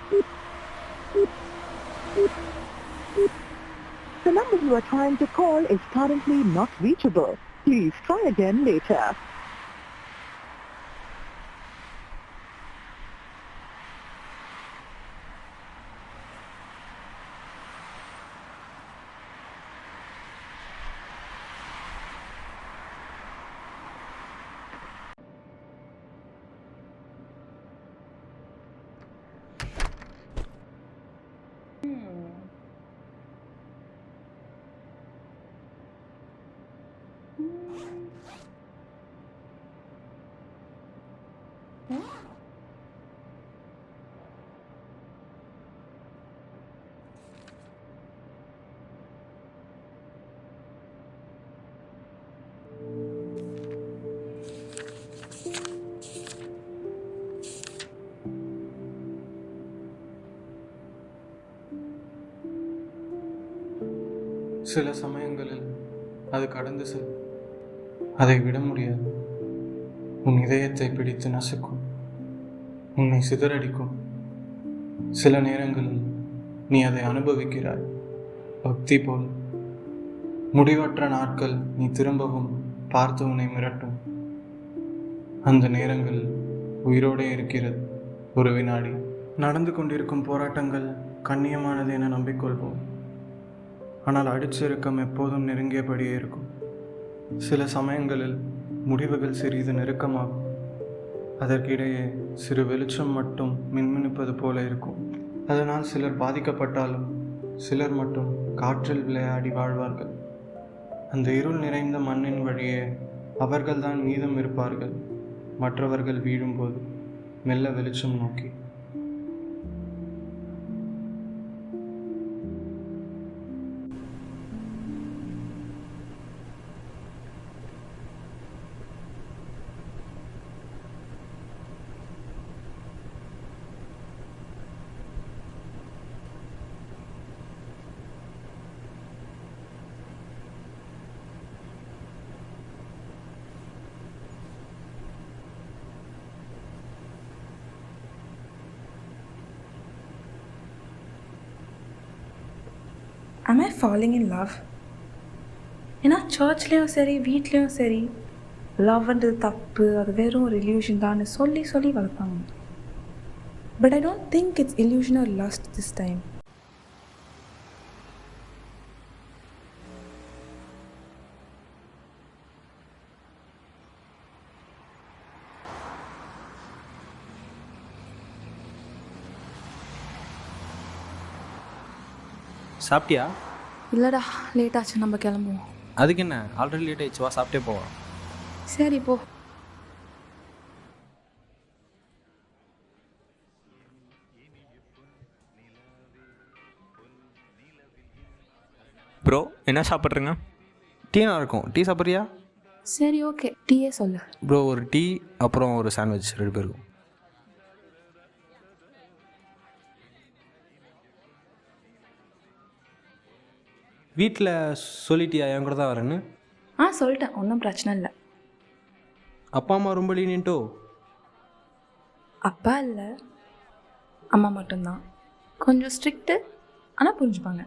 The number you are trying to call is currently not reachable. Please try again later. சில சமயங்களில் அது கடந்து செல்லும். அதை விட முடியாது. உன் இதயத்தை பிடித்து நசுக்கும், உன்னை சிதறடிக்கும். சில நேரங்களில் நீ அதை அனுபவிக்கிறாய், பக்தி போல். முடிவற்ற நாட்கள் நீ திரும்பவும் பார்த்து உன்னை மிரட்டும். அந்த நேரங்களில் உயிரோடே இருக்கிறது ஒரு வினாடி. நடந்து கொண்டிருக்கும் போராட்டங்கள் கண்ணியமானது என நம்பிக்கொள்வோம். ஆனால் அடிச்சிருக்கம் எப்போதும் நெருங்கியபடியே இருக்கும். சில சமயங்களில் முடிவுகள் சிறிது நெருக்கமாகும். அதற்கிடையே சிறு வெளிச்சம் மட்டும் மின்மினிப்பது போல இருக்கும். அதனால் சிலர் பாதிக்கப்பட்டாலும் சிலர் மட்டும் காற்றில் விளையாடி வாழ்வார்கள். அந்த இருள் நிறைந்த மண்ணின் வழியே அவர்கள்தான் மீதம் இருப்பார்கள், மற்றவர்கள் வீழும்போது மெல்ல வெளிச்சம் நோக்கி. Am I falling in love? ஏன்னா சர்ச்லேயும் சரி வீட்லேயும் சரி லவ்ன்றது தப்பு, அது வெறும் ஒரு இல்யூஷன் தான் சொல்லி சொல்லி வளர்ப்பாங்க. But I don't think it's illusion or lust this time. சாப்பிட்டியா? இல்லைடா, லேட் ஆச்சு, நம்ம கிளம்புவோம். அதுக்கு என்ன, ஆல்ரெடி லேட் ஆயிடுச்சு, வா சாப்பிட்டே போவோம். சரி போ. ப்ரோ என்ன சாப்பிட்றீங்க? டீ நல்லா இருக்கும், டீ சாப்பிட்றியா? சரி ஓகே, டீயே சொல்லு. ப்ரோ ஒரு டீ அப்புறம் ஒரு சாண்ட்விச் 2 பேருக்கும். வீட்டில் சொல்லிட்டியா என் கூட தான் வரேன்னு? சொல்லிட்டேன், ஒன்றும் பிரச்சனை இல்லை. அப்பா அம்மா ரொம்ப லீனியன்ட்டோ? அப்பா இல்லை, அம்மா மட்டும்தான். கொஞ்சம் ஸ்ட்ரிக்ட்டு, ஆனால் புரிஞ்சுப்பாங்க.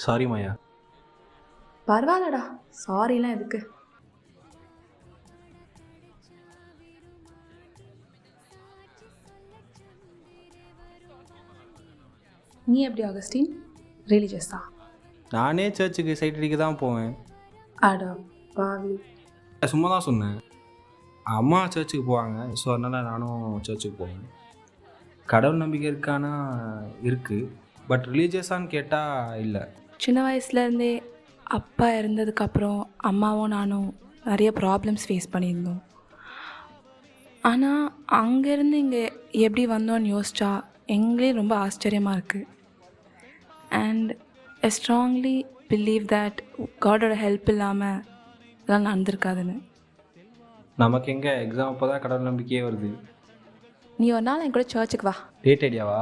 சாரி மாயா. பரவாயில்லடா, சாரிலாம் எதுக்கு. நீ எப்படி ஆகஸ்டின், ரிலீஜியஸா? நானே சர்ச்சுக்கு சைட் அடிக்க தான் போவேன். அடா பாவி. சும்மா தான் சொன்னேன். அம்மா சர்ச்சுக்கு போவாங்க, ஸோ அதனால் நானும் சர்ச்சுக்கு போவேன். கடவுள் நம்பிக்கை இருக்கானா இருக்குது, பட் ரிலீஜியஸான்னு கேட்டால் இல்லை. சின்ன வயசுலேருந்தே அப்பா இறந்ததுக்கப்புறம் அம்மாவும் நானும் நிறைய ப்ராப்ளம்ஸ் ஃபேஸ் பண்ணியிருந்தோம். ஆனால் அங்கேருந்து இங்கே எப்படி வந்தோன்னு யோசிச்சா எங்களே ரொம்ப ஆச்சரியமாக இருக்குது. And I strongly believe that காடோட ஹெல்ப் இல்லாமல் இதெல்லாம் நடந்திருக்காதுன்னு. நமக்கு எங்கே எக்ஸாம் அப்போ தான் கடவுள் நம்பிக்கையே வருது. நீ ஒரு நாள் என் கூட சர்ச்சுக்கு வா. டேட் ஐடியாவா?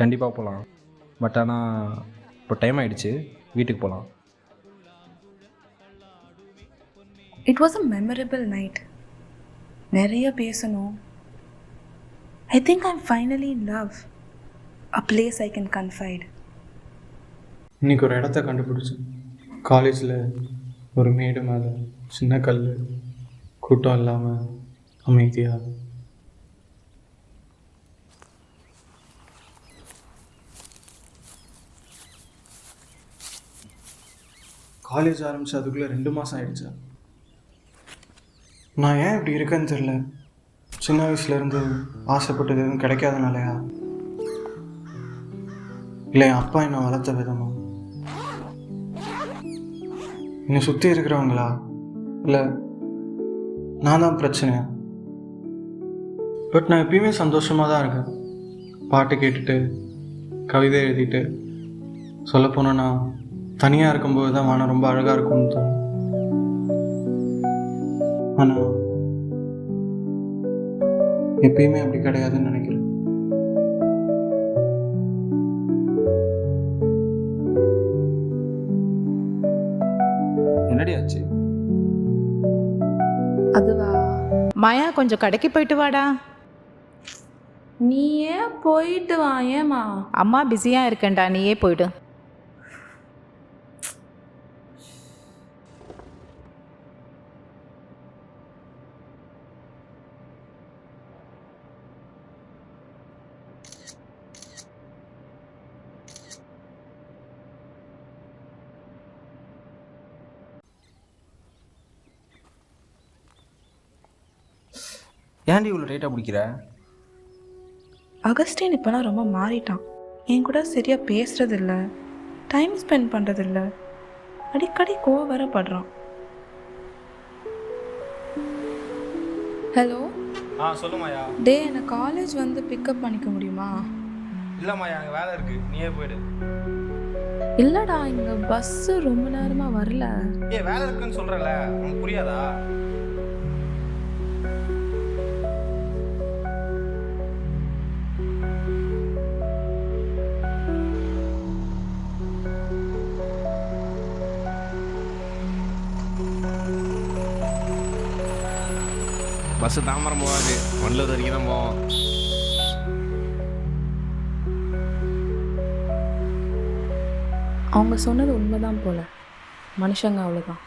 கண்டிப்பாக போகலாம், பட் ஆனால் இப்போ டைம் ஆகிடுச்சு, வீட்டுக்கு போகலாம். It was a memorable night. நிறைய பேசணும், I think I'm finally in love. A place I can confide. இன்னைக்கு ஒரு இடத்த கண்டுபிடிச்சேன். காலேஜில் ஒரு மேடு மேலே சின்ன கல், கூட்டம் இல்லாமல் அமைதியாக. காலேஜ் ஆரம்பிச்சு அதுக்குள்ளே 2 மாதம் ஆயிடுச்சா. நான் ஏன் இப்படி இருக்கேன்னு தெரில. சின்ன வயசுலேருந்து ஆசைப்பட்டது எதுவும் கிடைக்காதனாலயா, இல்லை என் அப்பா என்னை வளர்த்த விதமா, என்னை சுற்றி இருக்கிறவங்களா, இல்லை நான் தான் பிரச்சனையா? பட் நான் எப்பயுமே சந்தோஷமாக தான் இருக்கேன். பாட்டு கேட்டுட்டு, கவிதை எழுதிட்டு, சொல்லப்போனால் நான் தனியாக இருக்கும்போது தான் வானம் ரொம்ப அழகாக இருக்கும்னு தோணும். ஆனால் எப்பயுமே அப்படி கிடையாதுன்னு நினைக்கிறேன். என்னடி ஆச்சு? அதுவா, மாயா கொஞ்சம் கடைக்கு போயிட்டு வாடா. நீ ஏன் போயிட்டு வா. ஏமா? அம்மா பிஸியாக இருக்கேன்டா, நீயே போயிடு. ஏன்டி இவ்வளோ லேட்டாக பிடிக்கிற? அகஸ்டின் இப்போலாம் ரொம்ப மாறிட்டான். என் கூட சரியாக பேசுறதில்ல, டைம் ஸ்பெண்ட் பண்ணுறதில்ல, அடிக்கடி கோவரப்படுறான். ஹலோ. சொல்லு மாயா. டே, என்னை காலேஜ் வந்து பிக்கப் பண்ணிக்க முடியுமா? இல்லை மாயா, எனக்கு வேலை இருக்குது, நீயே போயிடு. இல்லைடா, இங்கே பஸ்ஸு ரொம்ப நேரமாக வரல. வேலை இருக்குன்னு சொல்கிறல, உனக்கு புரியாதா? பஸ்ஸு தாமரம் போகாது, வண்டலூர் வரைக்கும் தான் போவோம். அவங்க சொன்னது உண்மைதான் போல. மனுஷங்க அவ்வளோதான்.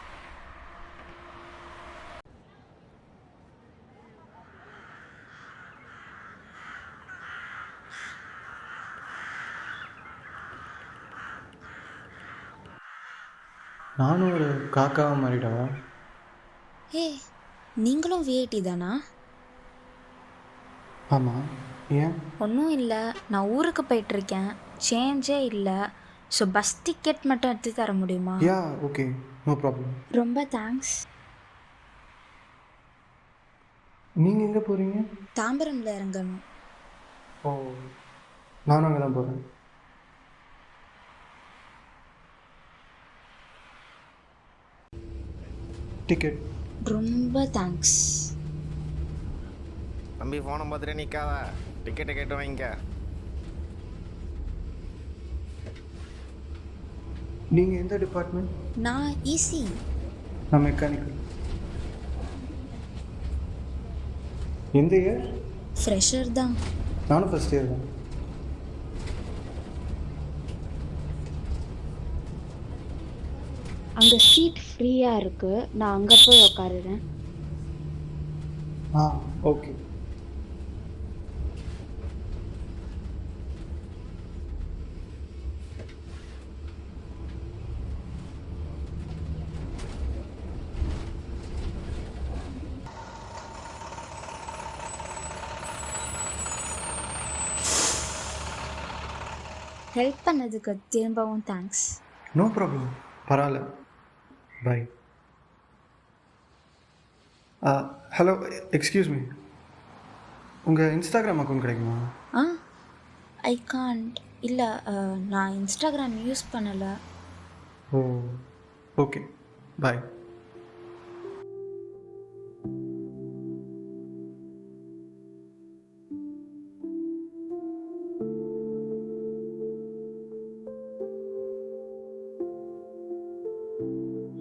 நானும் ஒரு காக்காவை மாறிடவா? ஏ, நீங்களும் விஐடி தானா? ஆமாம். ஏன்? ஒன்றும் இல்லை, நான் ஊருக்கு போயிட்டுருக்கேன், சேஞ்சே இல்லை. ஸோ பஸ் டிக்கெட் மட்டும் எடுத்து தர முடியுமா? யா, ஓகே, நோ ப்ராப்ளம். ரொம்ப தேங்க்ஸ். நீங்கள் எங்கே போகிறீங்க? தாம்பரமில் இறங்கணும். ஓ, நானும் அங்கே தான் போகிறேன். டிக்கெட். ரொம்ப தேங்க்ஸ். தம்பி ஃபோனை பார்த்துட்டு நிற்காத, டிக்கெட்டை கேட்டு வாங்கிக்க. நீங்கள் எந்த டிபார்ட்மெண்ட்? நான் ஈஸி. நான் மெக்கானிக்கல். எந்த இயர்? ஃப்ரெஷர் தான். நானும் ஃபஸ்ட் இயர் தான். அங்கே சீட் ஃப்ரீயாக இருக்குது, நான் அங்கே போய் உட்காருறேன். ஆ, ஓகே. ஹெல்ப் பண்ணதுக்கு திரும்பவும் தேங்க்ஸ். நோ ப்ராப்ளம், பரவாயில்ல. பாய். ஹலோ, எக்ஸ்கியூஸ் மீ, உங்கள் இன்ஸ்டாகிராம் அக்கௌண்ட் கிடைக்குமா? ஆ, ஐ காண்ட். இல்லை, நான் இன்ஸ்டாகிராம் யூஸ் பண்ணலை. ஓ, ஓகே, பாய்.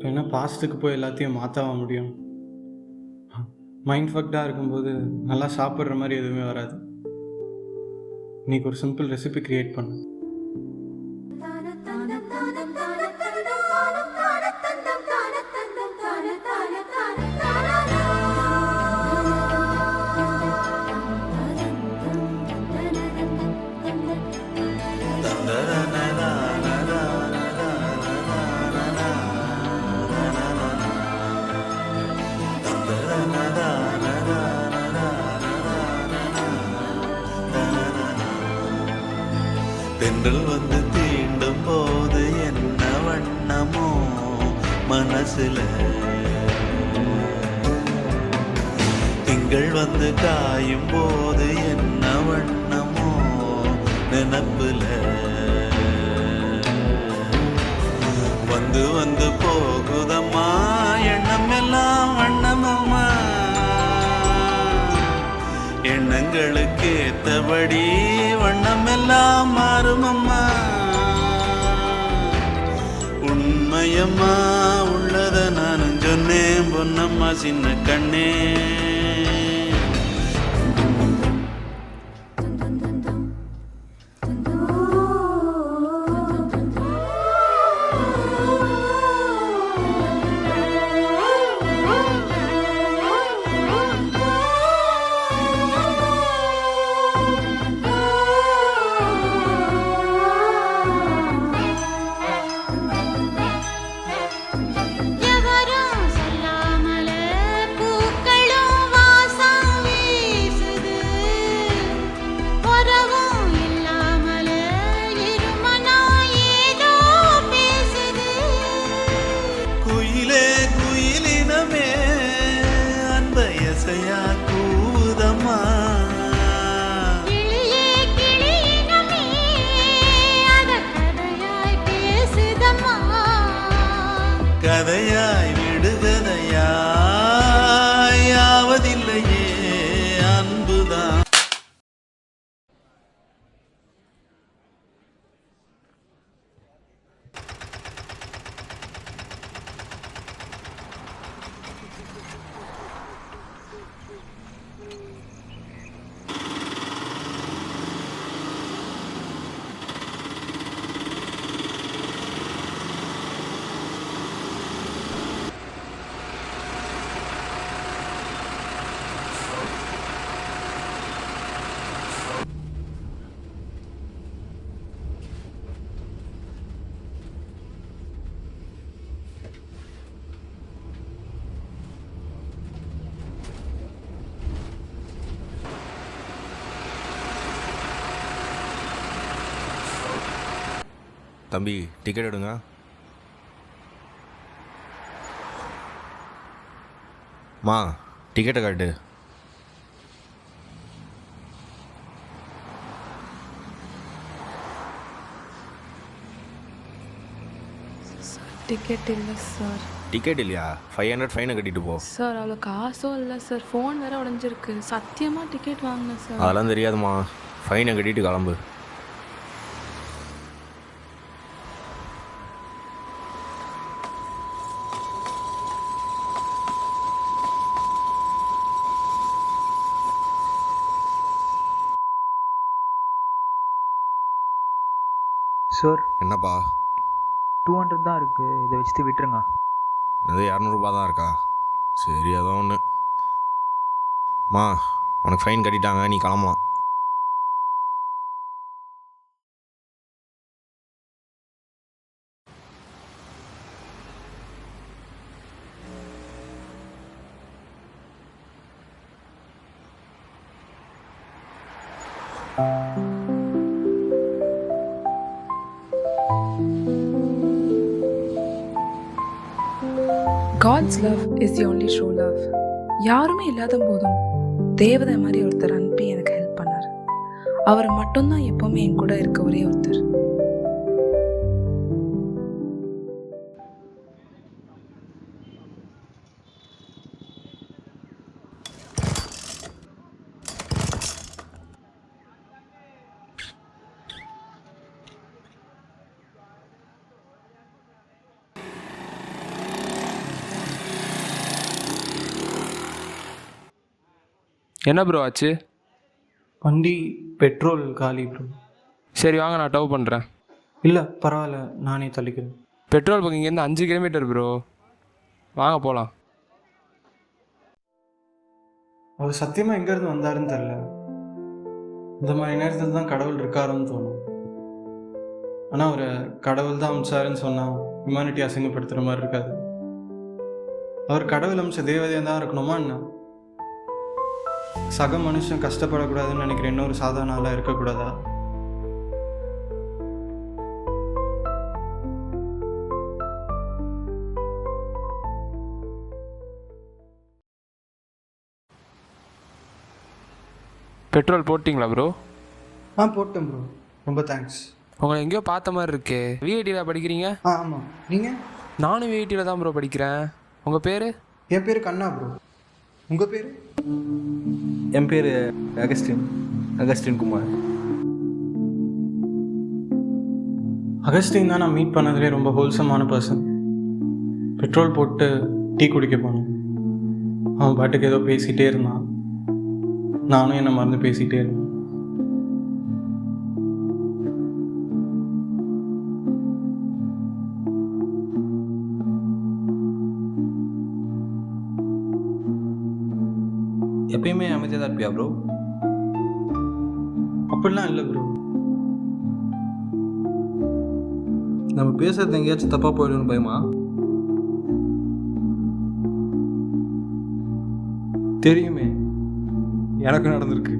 ஏன்னா பாஸ்ட்டுக்கு போய் எல்லாத்தையும் மாற்றவா முடியும்? மைண்ட் ஃபக்டாக இருக்கும்போது நல்லா சாப்பிட்ற மாதிரி எதுவுமே வராது. இன்றைக்கி ஒரு சிம்பிள் ரெசிபி க்ரியேட் பண்ணு. தென்றல் வந்து தீண்டும் போது என்ன வண்ணமோ மனசுல, திங்கள் வந்து காயும் போது என்ன வண்ணமோ நினப்புல, வந்து வந்து போகுதம்மா எண்ணம் எல்லாம் வண்ணமம்மா, எண்ணங்களுக்கு ஏத்தபடி வண்ணம் எல்லாம் மாறுமம்மா, உண்மையம்மா உள்ளத நானும் சொன்னேன் பொன்னம்மா சின்ன கண்ணே. கதையாய் விடுகதையாய் ஆவதில்லையே அன்புதான். தம்பி டிக்கெட் எடுங்க. மா டிக்கெட்டை காட்டு. டிக்கெட் இல்லை சார். டிக்கெட் இல்லையா? 500 ஃபைனை கட்டிட்டு போ. சார் அவ்வளோ காசும் இல்லை சார். ஃபோன் வேற உடஞ்சிருக்கு. சத்தியமாக டிக்கெட் வாங்கினேன் சார். அதெல்லாம் தெரியாதுமா, ஃபைனை கட்டிட்டு கிளம்பு. சார் என்னப்பா? 200 தான் இருக்குது, இதை வச்சுட்டு விட்டுருங்க. அது 200 தான் இருக்கா? சரி ஏதோ ஒன்று. மா உனக்கு ஃபைன் கட்டிட்டாங்க, நீ கிளம்பலாம். God's love is the only true love. யாருமே இல்லாத போதும் தேவதை மாதிரி ஒருத்தர் அனுப்பி எனக்கு ஹெல்ப் பண்ணார். அவர் மட்டும்தான் எப்போவுமே என் கூட இருக்க ஒரே ஒருத்தர். என்ன ப்ரோ ஆச்சு? வண்டி பெட்ரோல் காலி ப்ரோ. சரி வாங்க, நான் டவ் பண்ணுறேன். இல்லை பரவாயில்ல, நானே தள்ளிக்கிறேன். பெட்ரோல் பங்க் இங்கேருந்து 5 கிலோமீட்டர் ப்ரோ. வாங்க போகலாம். அவர் சத்தியமாக எங்கேருந்து வந்தாருன்னு தெரில. இந்த மாதிரி நேரத்தில் தான் கடவுள் இருக்காருன்னு தோணும். ஆனால் அவர் கடவுள் தான் அமிச்சாருன்னு சொன்னால் ஹியூமனிட்டி அசிங்கப்படுத்துகிற மாதிரி இருக்காது. அவர் கடவுள் அமிச்ச தேவதையாக தான் இருக்கணுமா என்ன? சக மனுஷன் கஷ்டப்படக்கூடாதுன்னு நினைக்கிற இன்னொரு சாதாரண ஆளாக இருக்கக்கூடாதா? பெட்ரோல் போட்டிங்களா ப்ரோ? போட்டேன் ப்ரோ, ரொம்ப தேங்க்ஸ். உங்களை எங்கேயோ பார்த்த மாதிரி இருக்கே. விஐடியில் படிக்கிறீங்க? ஆமாம். நீங்கள்? நானும் விஐடியில் தான் ப்ரோ படிக்கிறேன். உங்கள் பேர்? என் பேர் கண்ணா ப்ரோ. உங்கள் பேர்? என் பேர் அகஸ்டின் குமார். அகஸ்டின் தான் நான் மீட் பண்ணதுலேயே ரொம்ப ஹோல்சமான பர்சன். பெட்ரோல் போட்டு டீ குடிக்க போனோம். அவன் பாட்டுக்கு ஏதோ பேசிகிட்டே இருந்தான். நானும் என்னை மறந்து பேசிகிட்டே இருந்தேன். எப்பயுமே அமைதியாக தான் இருப்பியா ப்ரோ? அப்படிலாம் இல்லை ப்ரோ. நம்ம பேசுறது எங்கேயாச்சும் தப்பாக போயிடும்னு பயமா? தெரியுமே, எனக்கு நடந்திருக்கு.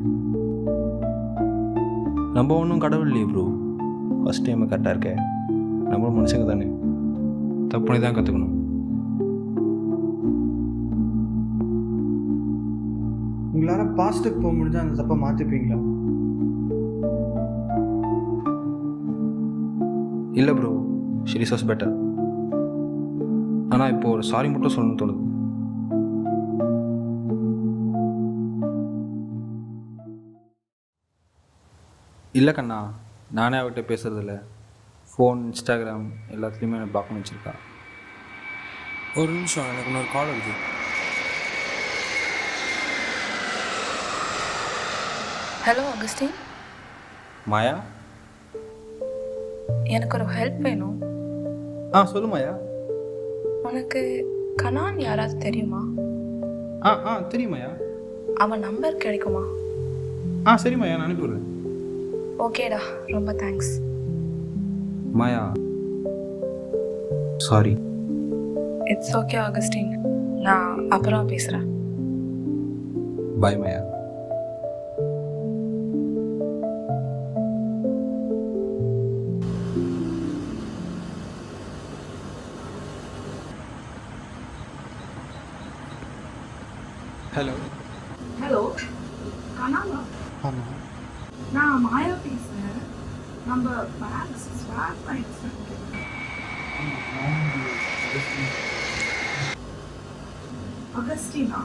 நம்ம ஒன்றும் கடவுள் இல்லையே ப்ரோ. ஃபஸ்ட் டைம் கரெக்டாக இருக்க. நம்மளும் மனுஷங்க தானே, தப்பு பண்ணி தான் கற்றுக்கணும். உங்களால் பாஸ்ட்டுக்கு போக முடிஞ்சால் அந்த தப்பை மாற்றிப்பீங்களா? இல்லை ப்ரோ, ஷீஸ் வாஸ் பெட்டர். ஆனால் இப்போ ஒரு சாரி மட்டும் சொல்லணும்னு தோணுது. இல்லை கண்ணா, நானே அவர்கிட்ட பேசுறதில்ல. ஃபோன், இன்ஸ்டாகிராம் எல்லாத்துலேயுமே எனக்கு பிளாக் பண்ணி வச்சுருக்கா. ஒரு நிமிஷம், எனக்கு இன்னொரு கால் வருது. ஹலோ அகஸ்டின், மாயா? எனக்கு ஒரு ஹெல்ப் வேணும். சொல்லு மாயா. உனக்கு கனான் யாராவது தெரியுமா? தெரியும் மாயா. அவன் நம்பர் கிடைக்குமா? சரி மாயா, நான் அனுப்பிவிடுறேன். ஓகேடா, ரொம்ப thanks. Maya sorry. It's okay Augustine, நான் அப்புறம் பேசுகிறேன். பாய் மாயா. ஹலோ. ஹலோ கனாவா? ஆமாம். நான் மாயா பேசுகிறேன். நம்ம பேக்ஸ் ஸ்வாப் ஆகிடுச்சு. அகஸ்டினா?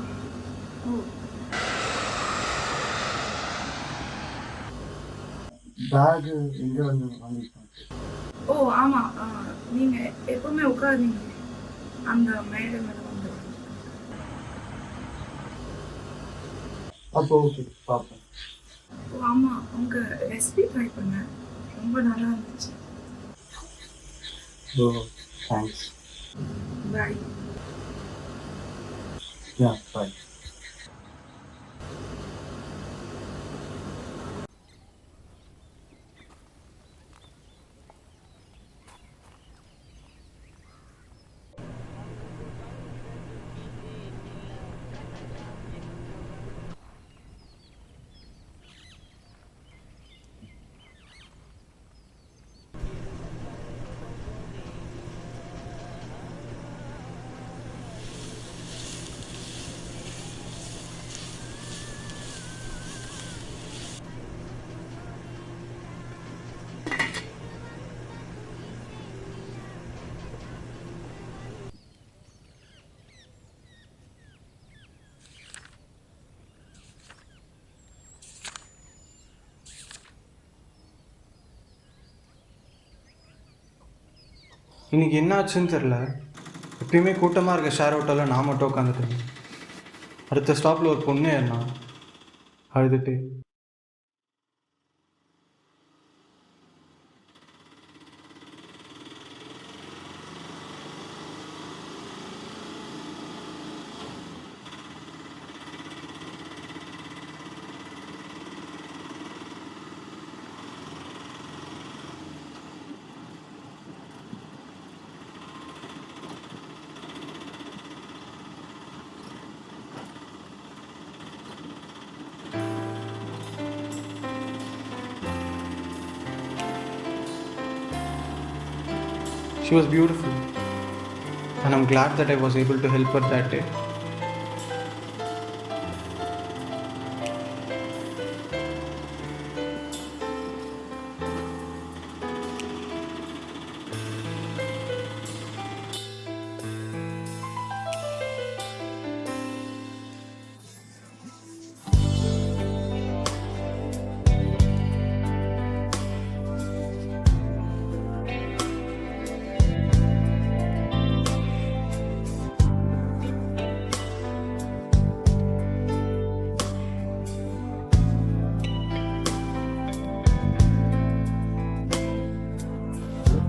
பேக் எங்கே வந்து வாங்கிருக்கேன்? ஆமாம், நீங்கள் எப்பவுமே உட்காருங்க, அந்த மேடை மேலே வந்து. அப்போ ஓகே, பார்ப்போம். ஆமாம், உங்கள் ரெசிபி ட்ரை பண்ணேன், ரொம்ப நல்லா இருந்துச்சு. தேங்க்ஸ். பாய். பாய். இன்றைக்கி என்ன ஆச்சுன்னு தெரில. எப்பயுமே கூட்டமாக இருக்க ஷேர் ஆட்டோவில் நான் மட்டும் உட்காந்துட்டேன். அடுத்த ஸ்டாப்பில் ஒரு பொண்ணு ஏறினா அழுதுட்டு. She was beautiful. And I'm glad that I was able to help her that day.